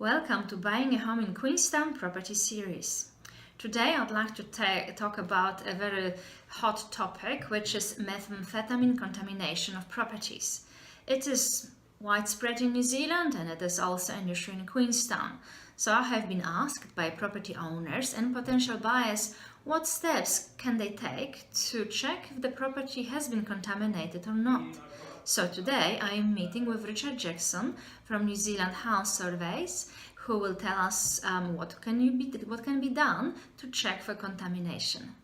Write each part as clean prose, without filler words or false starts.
Welcome to Buying a Home in Queenstown Property Series. Today I'd like to talk about a very hot topic, which is methamphetamine contamination of properties. It is widespread in New Zealand and it is also an issue in Queenstown. So I have been asked by property owners and potential buyers what steps can they take to check if the property has been contaminated or not. So today I am meeting with Richard Jackson from New Zealand House Surveys, who will tell us what can be done to check for contamination.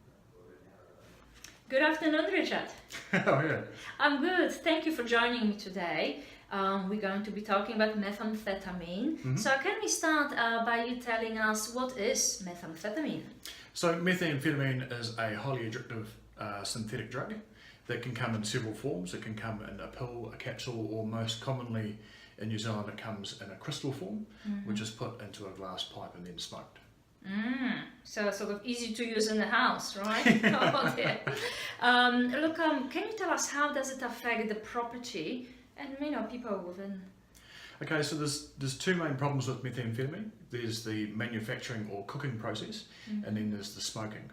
Good afternoon, Richard. How are you? I'm good. Thank you for joining me today. We're going to be talking about methamphetamine. So can we start by you telling us what is methamphetamine? So methamphetamine is a highly addictive synthetic drug that can come in several forms. It can come in a pill, a capsule, or most commonly in New Zealand it comes in a crystal form, which is put into a glass pipe and then smoked. So sort of easy to use in the house, right? Oh, dear. Look, can you tell us how does it affect the property and people within? Okay, so there's two main problems with methamphetamine. There's the manufacturing or cooking process, and then there's the smoking.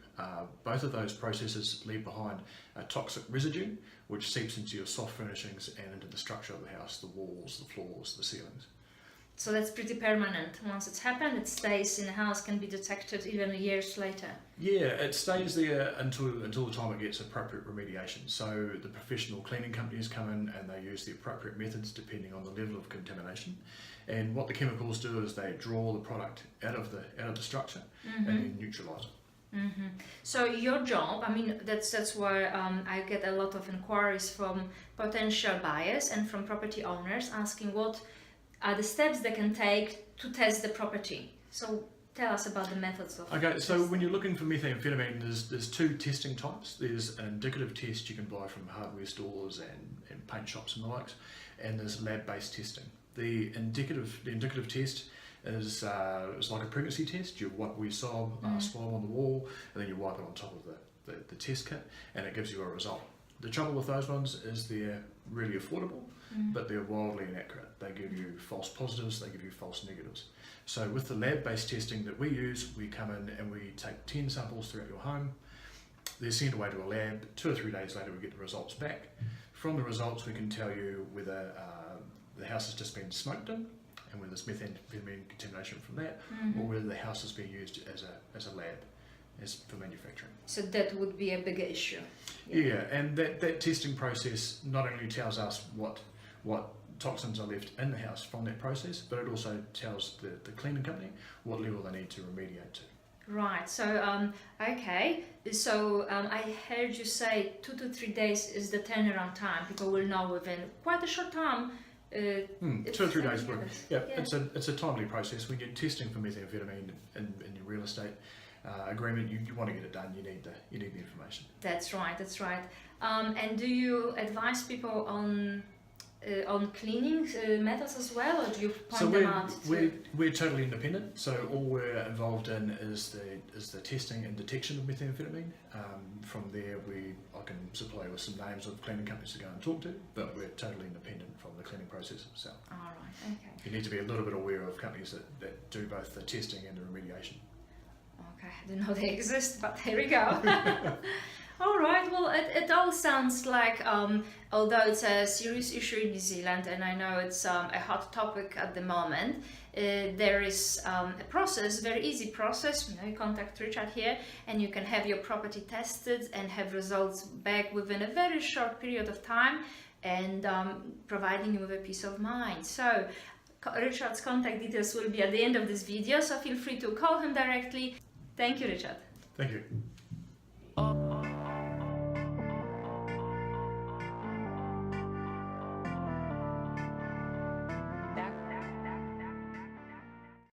Both of those processes leave behind a toxic residue, which seeps into your soft furnishings and into the structure of the house, the walls, the floors, the ceilings. So that's pretty permanent. Once it's happened, it stays in the house, can be detected even years later. Yeah, it stays there until the time it gets appropriate remediation. So the professional cleaning companies come in and they use the appropriate methods depending on the level of contamination. And what the chemicals do is they draw the product out of the structure and then neutralise it. So your job, that's where I get a lot of inquiries from potential buyers and from property owners asking what are the steps they can take to test the property. So tell us about the methods of Okay, so testing. when you're looking for methamphetamine, there's two testing types. There's an indicative test you can buy from hardware stores and paint shops and the likes, and there's lab-based testing. The indicative test is like a pregnancy test. You wipe your swab on the wall, and then you wipe it on top of the test kit, and it gives you a result. The trouble with those ones is they're really affordable, but they're wildly inaccurate. They give you false positives, they give you false negatives. So with the lab-based testing that we use, we come in and we take 10 samples throughout your home. They're sent away to a lab. 2 or 3 days later we get the results back. From the results we can tell you whether the house has just been smoked in and whether there's methamphetamine contamination from that, or whether the house has been used as a lab. For manufacturing. So that would be a big issue. Yeah, and that testing process not only tells us what toxins are left in the house from that process, but it also tells the cleaning company what level they need to remediate to. Right, so okay, so I heard you say 2 to 3 days is the turnaround time. People will know within quite a short time. 2 or 3 days work. Yeah, it's a timely process. When you're testing for methamphetamine in your real estate agreement, you want to get it done. You need the information. That's right. And do you advise people on cleaning methods as well, or do you point them out? We're totally independent. So all we're involved in is the testing and detection of methamphetamine. From there, I can supply you with some names of cleaning companies to go and talk to, but we're totally independent from the cleaning process itself. All right. Okay. You need to be a little bit aware of companies that do both the testing and the remediation. Okay, I didn't know they exist, but here we go. All right, well, it all sounds like, although it's a serious issue in New Zealand, and I know it's a hot topic at the moment, there is a process, very easy process. You contact Richard here, and you can have your property tested and have results back within a very short period of time, and providing you with a peace of mind. So Richard's contact details will be at the end of this video, so feel free to call him directly. Thank you, Richard. Thank you.